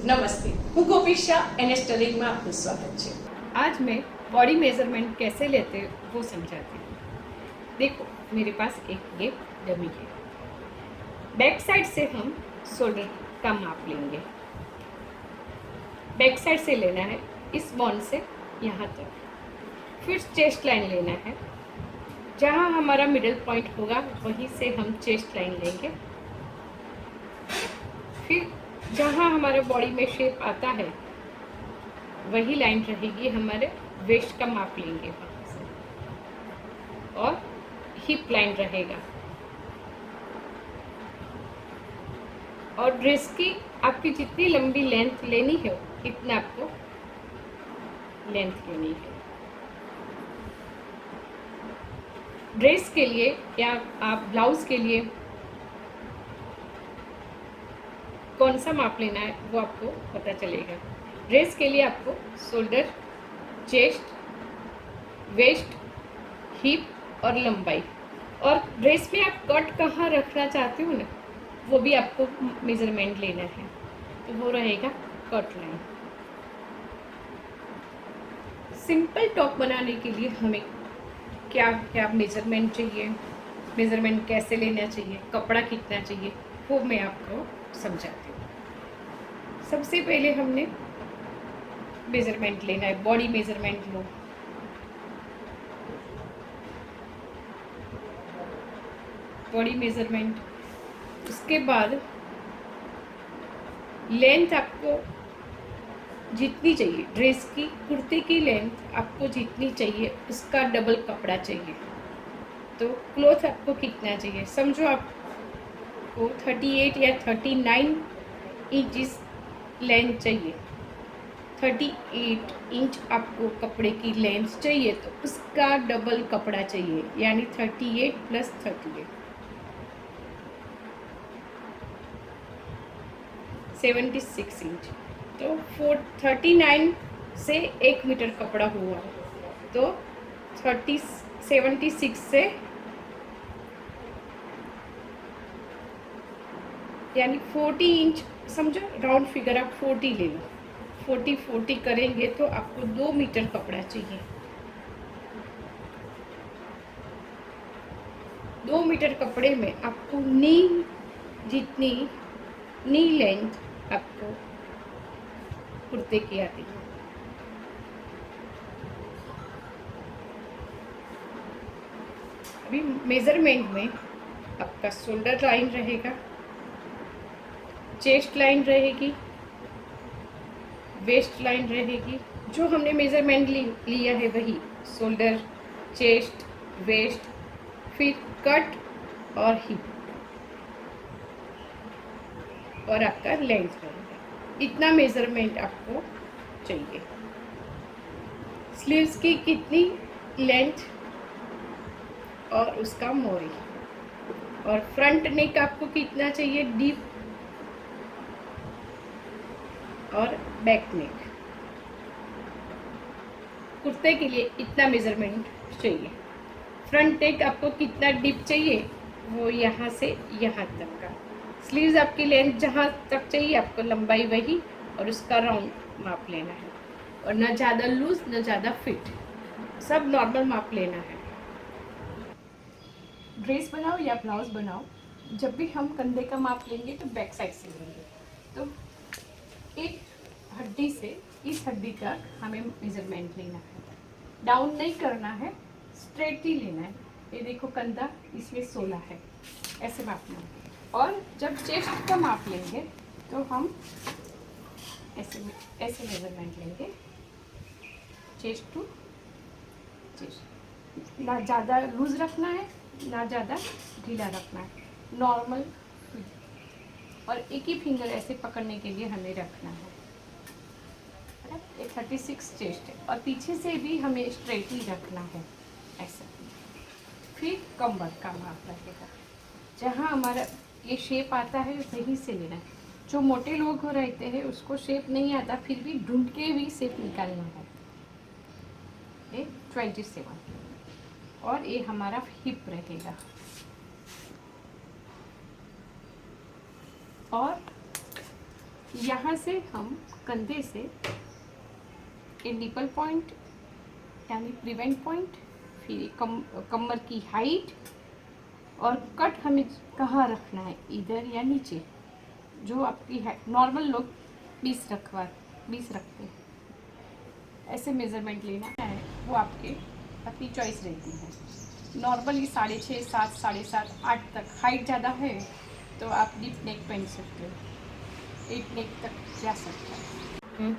નમસ્તે, હું ગોપી શાહ એનએસ ટેલિંગમાં આપનું સ્વાગત છે। आज मैं बॉडी मेजरमेंट कैसे लेते हैं वो समझाती हूँ। देखो मेरे पास एक ये डमी है। बैक साइड से हम शोल्डर का माप लेंगे। बैक साइड से लेना है इस बॉन से यहाँ तक। फिर चेस्ट लाइन लेना है, जहाँ हमारा मिडिल पॉइंट होगा वहीं से हम चेस्ट लाइन लेंगे। फिर जहाँ हमारे बॉडी में शेप आता है वही लाइन रहेगी, हमारे वेस्ट का माप लेंगे वहाँ से, और हिप लाइन रहेगा। और ड्रेस की आपकी जितनी लंबी लेंथ लेनी है इतना आपको लेंथ लेनी है। ड्रेस के लिए या आप ब्लाउज के लिए कौन सा माप लेना है वो आपको पता चलेगा। ड्रेस के लिए आपको शोल्डर, चेस्ट, वेस्ट, हिप और लंबाई, और ड्रेस में आप कट कहाँ रखना चाहते हो ना वो भी आपको मेजरमेंट लेना है, तो वो रहेगा कट लाइन। सिंपल टॉप बनाने के लिए हमें क्या क्या मेजरमेंट चाहिए, मेजरमेंट कैसे लेना चाहिए, कपड़ा कितना चाहिए, वो मैं आपको समझाती हूँ। सबसे पहले हमने मेजरमेंट लेना है, बॉडी मेजरमेंट लो। बॉडी मेजरमेंट, उसके बाद लेंथ आपको जितनी चाहिए, ड्रेस की कुर्ते की लेंथ आपको जितनी चाहिए उसका डबल कपड़ा चाहिए। तो क्लॉथ आपको कितना चाहिए, समझो आपको 38 या 39 इंचेस लेंथ चाहिए। 38 इंच आपको कपड़े की लेंथ चाहिए तो उसका डबल कपड़ा चाहिए, यानी 38 + 38 76 इंच। तो 39 से 1 मीटर कपड़ा हुआ, तो 76 से यानी 40 इंच, समझो राउंड फिगर आप 40 ले लो। 40 करेंगे तो आपको 2 मीटर कपड़ा चाहिए। 2 मीटर कपड़े में आपको जितनी नी लेंथ आपको कुर्ते की आती है। अभी मेजरमेंट में आपका शोल्डर लाइन रहेगा, चेस्ट लाइन रहेगी, वेस्ट लाइन रहेगी। जो हमने मेजरमेंट लिया है वही शोल्डर, चेस्ट, वेस्ट, फिर कट और हिप, और आपका लेंथ रहेगा। इतना मेजरमेंट आपको चाहिए। स्लीव्स की कितनी लेंथ और उसका मोरी, और फ्रंट नेक आपको कितना चाहिए डीप, और बैक नेक। कुर्ते के लिए इतना मेजरमेंट चाहिए। फ्रंट नेक आपको कितना डीप चाहिए, वो यहाँ से यहाँ तक का। स्लीव्स आपकी लेंथ जहाँ तक चाहिए आपको लंबाई वही, और उसका राउंड माप लेना है, और ना ज़्यादा लूज ना ज़्यादा फिट, सब नॉर्मल माप लेना है। ड्रेस बनाओ या ब्लाउज बनाओ, जब भी हम कंधे का माप लेंगे तो बैक साइड से लेंगे। तो एक हड्डी से इस हड्डी तक हमें मेजरमेंट लेना है, डाउन नहीं करना है, स्ट्रेट ही लेना है। ये देखो कंधा इसमें 16 है, ऐसे मापना है। और जब चेस्ट का माप लेंगे तो हम ऐसे मेजरमेंट लेंगे, चेस्ट टू चेस्ट। ना ज़्यादा लूज रखना है ना ज़्यादा ढीला रखना है, नॉर्मल। और एक ही फिंगर ऐसे पकड़ने के लिए हमें रखना है। ये 36 चेस्ट है, और पीछे से भी हमें स्ट्रेट ही रखना है ऐसा। फिर कमर का माप रखेगा, जहाँ हमारा ये शेप आता है वहीं से लेना है। जो मोटे लोग रहते हैं उसको शेप नहीं आता, फिर भी ढूंढ के भी शेप निकालना है। ये 27, और ये हमारा हिप रहेगा। और यहाँ से हम कंधे से निपल पॉइंट यानी प्रिवेंट पॉइंट, फिर कमर की हाइट और कट हमें कहाँ रखना है, इधर या नीचे, जो आपकी है। नॉर्मल लोग 20 रखते हैं, ऐसे मेज़रमेंट लेना है, वो अपनी चॉइस रहती है। नॉर्मली 6.5, 7, 7.5, 8 तक हाइट ज़्यादा है तो आप डीप नेक पहन सकते हो, 8 नेक तक जा सकता है।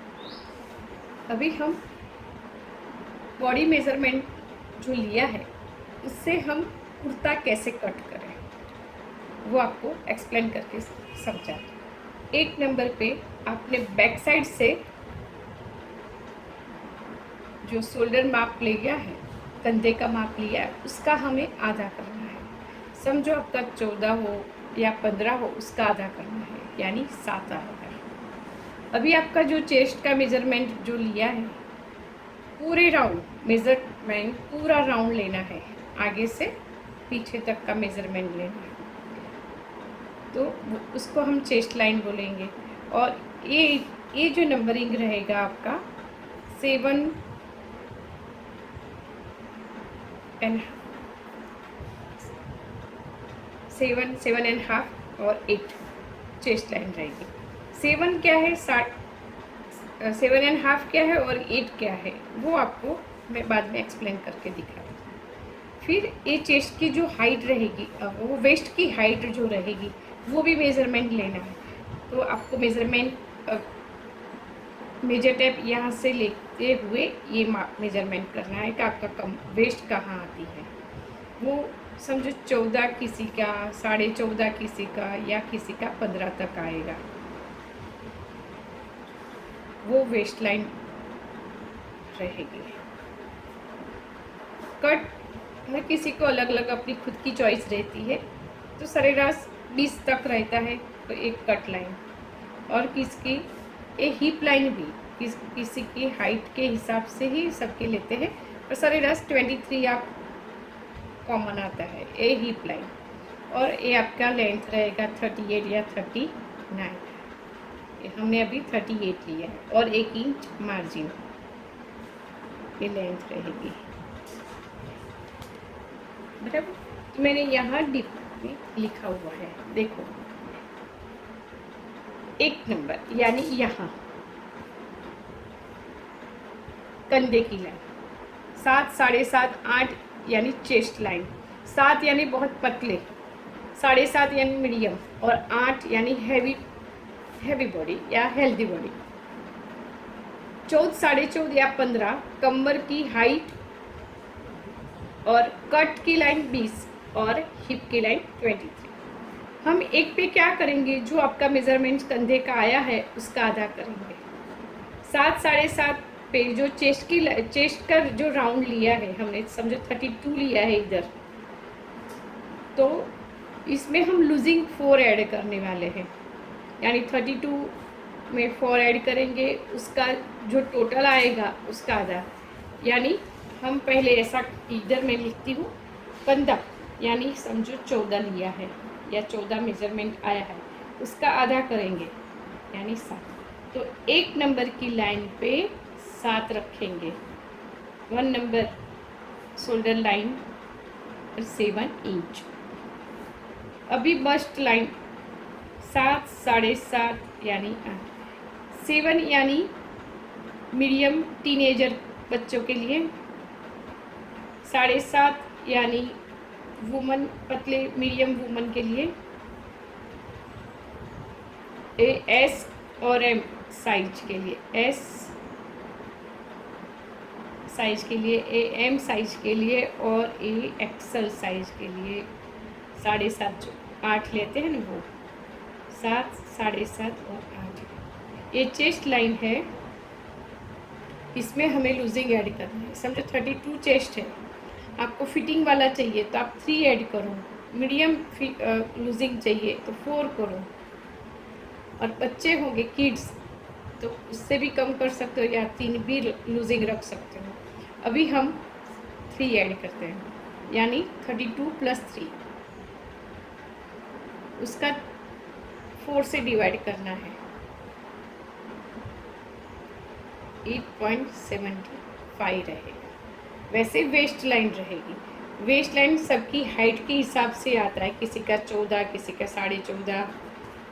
अभी हम बॉडी मेज़रमेंट जो लिया है उससे हम कुर्ता कैसे कट करें वो आपको एक्सप्लेन करके समझा। 1 नंबर पे आपने बैक साइड से जो शोल्डर माप ले गया है, कंधे का माप लिया है, उसका हमें आधा करना है। समझो आपका 14 हो या 15 हो, उसका आधा करना है, यानी 7 आएगा। अभी आपका जो चेस्ट का मेजरमेंट जो लिया है, पूरे राउंड मेजरमेंट पूरा राउंड लेना है, आगे से पीछे तक का मेजरमेंट लेना है, तो उसको हम चेस्ट लाइन बोलेंगे। और ये जो नंबरिंग रहेगा आपका 7 एंड हाफ और 8 चेस्ट लाइन रहेगी। 7 क्या है, 7 एंड हाफ क्या है और 8 क्या है, वो आपको मैं बाद में एक्सप्लेन करके दिखा दूँगी। फिर ये चेस्ट की जो हाइट रहेगी, वो वेस्ट की हाइट जो रहेगी, वो भी मेज़रमेंट लेना है। तो आपको मेजर टेप यहाँ से लेते हुए ये मेजरमेंट करना है कि आपका वेस्ट कहाँ आती है। वो समझो 14 किसी का, 14.5 किसी का, या किसी का 15 तक आएगा, वो वेस्ट लाइन रहेगी। कट हर किसी को अलग अलग अपनी खुद की चॉइस रहती है, तो सरेराश 20 तक रहता है तो एक कट लाइन, और किसकी ये हिप लाइन भी किसी की हाइट के हिसाब से ही सबके लेते हैं, और सरेराश 23 आप कॉमन आता है ये हिप लाइन। और ये आपका लेंथ रहेगा 38 या 39, हमने अभी 38 लिया है, और 1 इंच मार्जिन ये लेंथ रहेगी, बराबर। तो मैंने यहाँ डिप में लिखा हुआ है, देखो 1 नंबर यानी यहाँ कंधे की लाइन 7, 7.5, 8 यानी चेस्ट लाइन, 7 यानी बहुत पतले, 7.5 यानी मीडियम, और 8 यानी हैवी बॉडी या हेल्दी बॉडी। 14, 14.5 या 15 कमर की हाइट, और कट की लाइन 20 और हिप की लाइन 23। हम एक पे क्या करेंगे, जो आपका मेजरमेंट कंधे का आया है उसका आधा करेंगे। 7, 7.5 पे जो चेस्ट का जो राउंड लिया है हमने, समझो 32 लिया है इधर, तो इसमें हम लूजिंग 4 ऐड करने वाले हैं, यानी 32 में 4 ऐड करेंगे, उसका जो टोटल आएगा उसका आधा। यानी हम पहले ऐसा, इधर मैं लिखती हूँ 15, यानी समझो 14 लिया है या 14 मेजरमेंट आया है, उसका आधा करेंगे यानी 7। तो 1 नंबर की लाइन पे 7 रखेंगे, 1 नंबर शोल्डर लाइन 7 इंच। अभी बस्ट लाइन 7, 7.5 यानी 8, 7 यानी मीडियम टीनेजर बच्चों के लिए, 7.5 यानी वुमन, पतले मीडियम वुमन के लिए, एस और एम साइज के लिए, एस साइज के लिए, एम साइज के लिए, और एक्सल साइज के लिए 7.5 8 लेते हैं ना, वो 7, 7.5 और 8। ये चेस्ट लाइन है, इसमें हमें लूजिंग ऐड करना है। समझो 32 चेस्ट है, आपको फिटिंग वाला चाहिए तो आप 3 ऐड करो, मीडियम लूजिंग चाहिए तो 4 करो, और बच्चे होंगे किड्स तो उससे भी कम कर सकते हो, या 3 भी लूजिंग रख सकते हो। अभी हम 3 ऐड करते हैं, यानी 32 + 3, उसका 4 से डिवाइड करना है, 8.75 रहेगा। वैसे वेस्ट लाइन रहेगी। वेस्ट लाइन सबकी हाइट के हिसाब से आता है, किसी का 14, किसी का 14.5।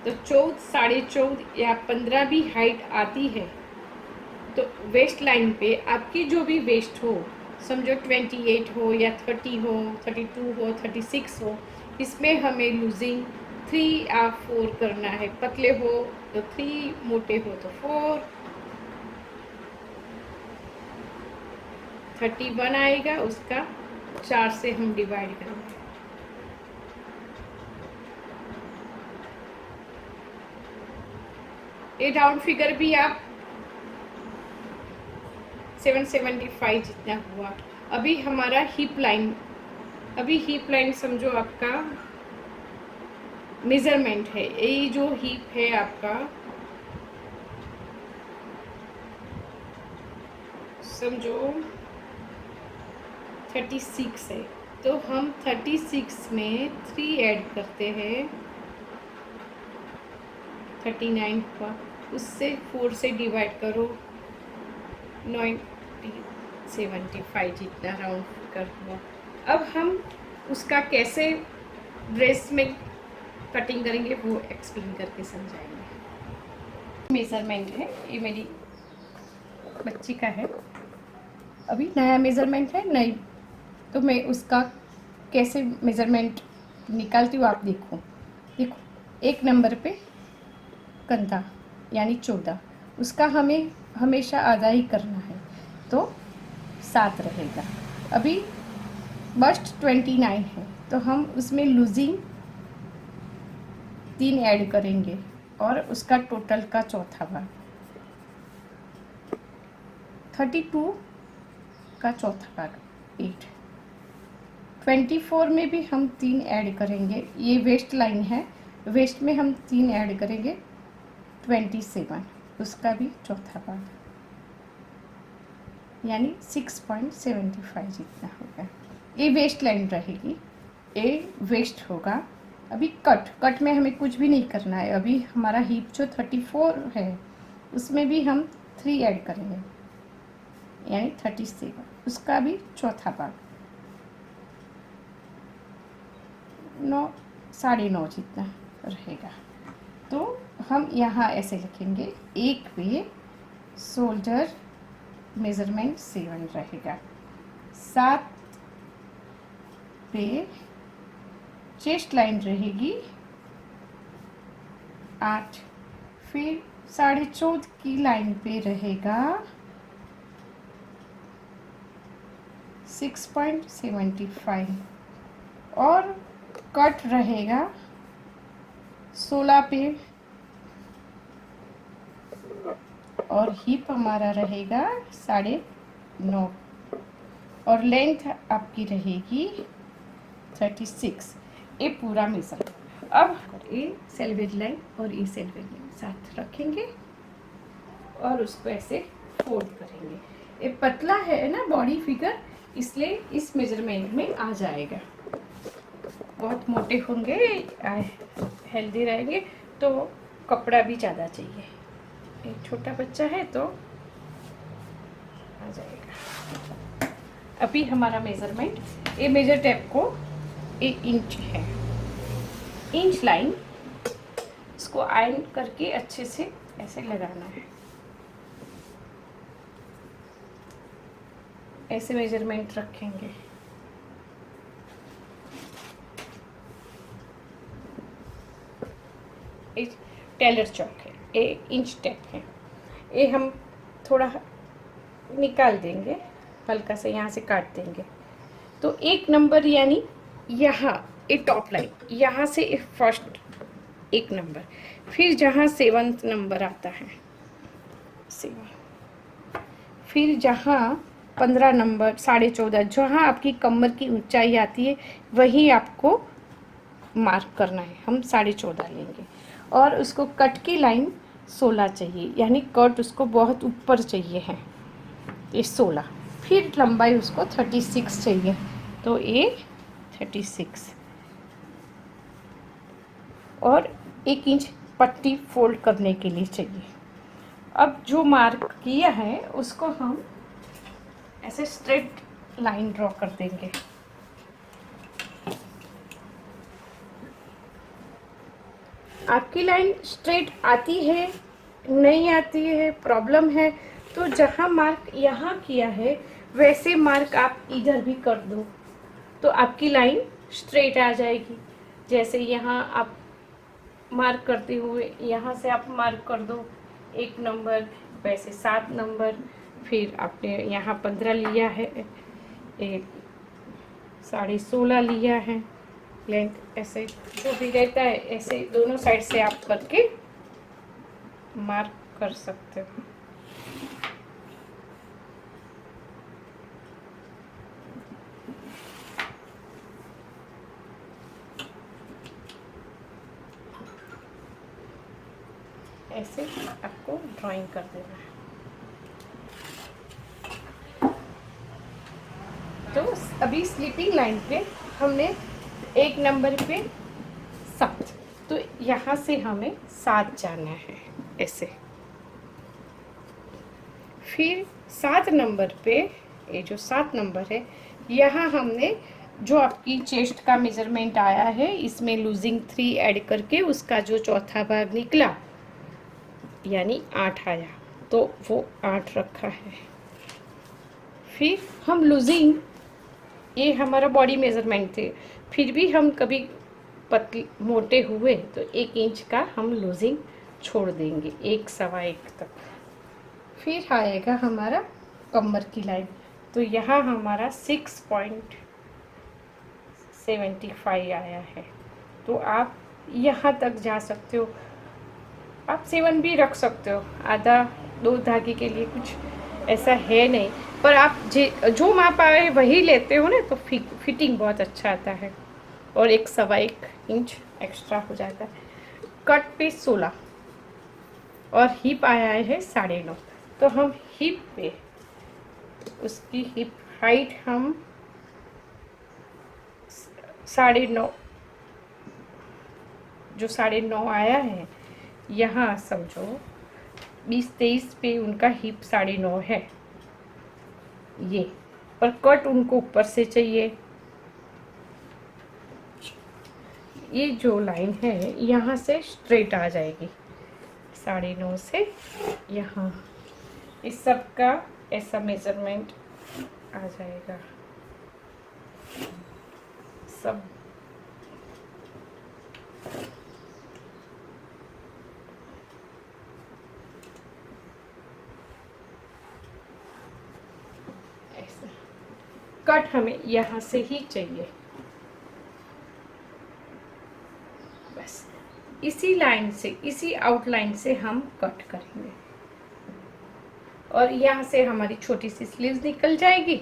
तो 14, 14.5 या 15 भी हाइट आती है। तो वेस्ट लाइन पे आपकी जो भी वेस्ट हो, समझो 28 हो या 30 हो, 32 हो, 36 हो, इसमें हमें लूजिंग 3 या 4 करना है। पतले हो तो 3, मोटे हो तो 4। 31 आएगा, उसका 4 से हम डिवाइड करेंगे। ये राउंड फिगर भी आप 775 जितना हुआ। अभी हमारा हिप लाइन, अभी हिप लाइन समझो आपका मेजरमेंट है। ये जो हिप है आपका, समझो 36 है, तो हम 36 में 3 ऐड करते हैं, 39 का, उससे 4 से डिवाइड करो, 975 जितना राउंड फिगर हुआ। अब हम उसका कैसे ड्रेस में कटिंग करेंगे वो एक्सप्लेन करके समझाएंगे। मेजरमेंट है, ये मेरी बच्ची का है, अभी नया मेजरमेंट है नहीं, तो मैं उसका कैसे मेजरमेंट निकालती हूँ आप देखो। देखो, 1 नंबर पे कंधा यानी 14, उसका हमें हमेशा आधा ही करना है, तो 7 रहेगा। अभी बस्ट 29 है, तो हम उसमें लूजिंग 3 ऐड करेंगे और उसका टोटल का चौथा भाग, 32 का चौथा भाग 8। 24 में भी हम 3 ऐड करेंगे, ये वेस्ट लाइन है, वेस्ट में हम 3 ऐड करेंगे, 27, उसका भी चौथा भाग, यानी 6.75 जितना होगा। ये वेस्ट लाइन रहेगी, ये वेस्ट होगा। अभी कट में हमें कुछ भी नहीं करना है। अभी हमारा हिप जो 34 है, उसमें भी हम 3 ऐड करेंगे, यानी 37, उसका भी चौथा भाग, 9, 9.5 जितना रहेगा। तो हम यहाँ ऐसे लिखेंगे, एक पे शोल्डर मेजरमेंट 7 रहेगा, 7 पे चेस्ट लाइन रहेगी 8, फिर 14.5 की लाइन पे रहेगा 6.75 और कट रहेगा 16 पे, और हिप हमारा रहेगा 9.5 और लेंथ आपकी रहेगी 36। ये पूरा मेजर। अब ये सेल्वेज लाइन और ये सेल्वेज लाइन साथ रखेंगे और उसको ऐसे फोल्ड करेंगे। ये पतला है ना बॉडी फिगर, इसलिए इस मेजरमेंट में आ जाएगा। बहुत मोटे होंगे, हेल्दी रहेंगे तो कपड़ा भी ज़्यादा चाहिए। एक छोटा बच्चा है तो आ जाएगा। अभी हमारा मेजरमेंट, ये मेजर टेप को 1 इंच है, इंच लाइन, इसको आयरन करके अच्छे से ऐसे लगाना है। ऐसे मेजरमेंट रखेंगे। एक टेलर चौक है, 1 इंच टेप है, ये हम थोड़ा निकाल देंगे, हल्का से यहाँ से काट देंगे। तो 1 नंबर यानी यहाँ ये टॉप लाइन, यहाँ से फर्स्ट 1 नंबर, फिर जहाँ 7th नंबर आता है 7, फिर जहाँ 15 नंबर 14.5, जहाँ आपकी कमर की ऊंचाई आती है वही आपको मार्क करना है। हम 14.5 लेंगे और उसको कट की लाइन 16 चाहिए, यानी कट उसको बहुत ऊपर चाहिए है, ये 16। फिर लंबाई उसको 36 चाहिए, तो ये 36 और 1 इंच पट्टी फोल्ड करने के लिए चाहिए। अब जो मार्क किया है उसको हम ऐसे स्ट्रेट लाइन ड्रॉ कर देंगे। आपकी लाइन स्ट्रेट आती है, नहीं आती है, प्रॉब्लम है, तो जहाँ मार्क यहाँ किया है वैसे मार्क आप इधर भी कर दो तो आपकी लाइन स्ट्रेट आ जाएगी। जैसे यहाँ आप मार्क करते हुए यहाँ से आप मार्क कर दो 1 नंबर, वैसे 7 नंबर, फिर आपने यहाँ 15 लिया है, एक 16.5 लिया है लेंथ, ऐसे जो भी रहता है ऐसे दोनों साइड से आप करके मार्क कर सकते हो। ऐसे आपको ड्राइंग कर देना है। तो अभी स्लीपिंग लाइन पे हमने 1 नंबर पे 7, तो यहाँ से हमें 7 जाना है ऐसे। फिर 7 नंबर पे, ये जो 7 नंबर है, यहाँ हमने जो आपकी चेस्ट का मेजरमेंट आया है इसमें लूजिंग 3 ऐड करके उसका जो चौथा भाग निकला यानी 8 आया, तो वो 8 रखा है। फिर हम लूजिंग, ये हमारा बॉडी मेजरमेंट थे, फिर भी हम कभी पतले मोटे हुए तो 1 इंच का हम लूजिंग छोड़ देंगे, 1 सवा 1 तक। फिर आएगा हमारा कमर की लाइन, तो यहाँ हमारा 6.75 आया है, तो आप यहाँ तक जा सकते हो। आप 7 भी रख सकते हो, आधा 2 धागे के लिए कुछ ऐसा है नहीं, पर आप जो माप आए वही लेते हो ना तो फिटिंग बहुत अच्छा आता है और 1 सवा 1 इंच एक्स्ट्रा हो जाता है। कट पे 16 और हिप आया है 9.5, तो हम हिप पे उसकी हिप हाइट हम 9.5, जो 9.5 आया है यहाँ समझो 20-23 पे उनका हिप 9.5 है ये, पर कट उनको ऊपर से चाहिए। ये जो लाइन है यहाँ से स्ट्रेट आ जाएगी 9.5 से यहाँ, इस सब का ऐसा मेजरमेंट आ जाएगा सब। ऐसा कट हमें यहाँ से ही चाहिए, बस इसी लाइन से, इसी आउटलाइन से हम कट करेंगे और यहाँ से हमारी छोटी सी स्लीव्स निकल जाएगी।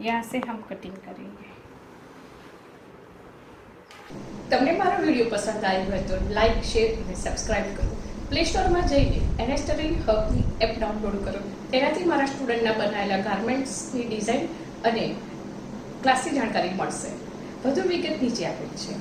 यहाँ से हम कटिंग करेंगे। તમને મારો વિડીયો પસંદ આવ્યો હોય તો લાઈક, શેર અને સબસ્ક્રાઇબ કરો. પ્લે સ્ટોરમાં જઈને એનેસ્ટરી હબની એપ ડાઉનલોડ કરો. તેનાથી મારા સ્ટુડન્ટના બનાવેલા ગાર્મેન્ટ્સની ડિઝાઇન અને ક્લાસની જાણકારી મળશે. વધુ વિગત નીચે આપેલ છે.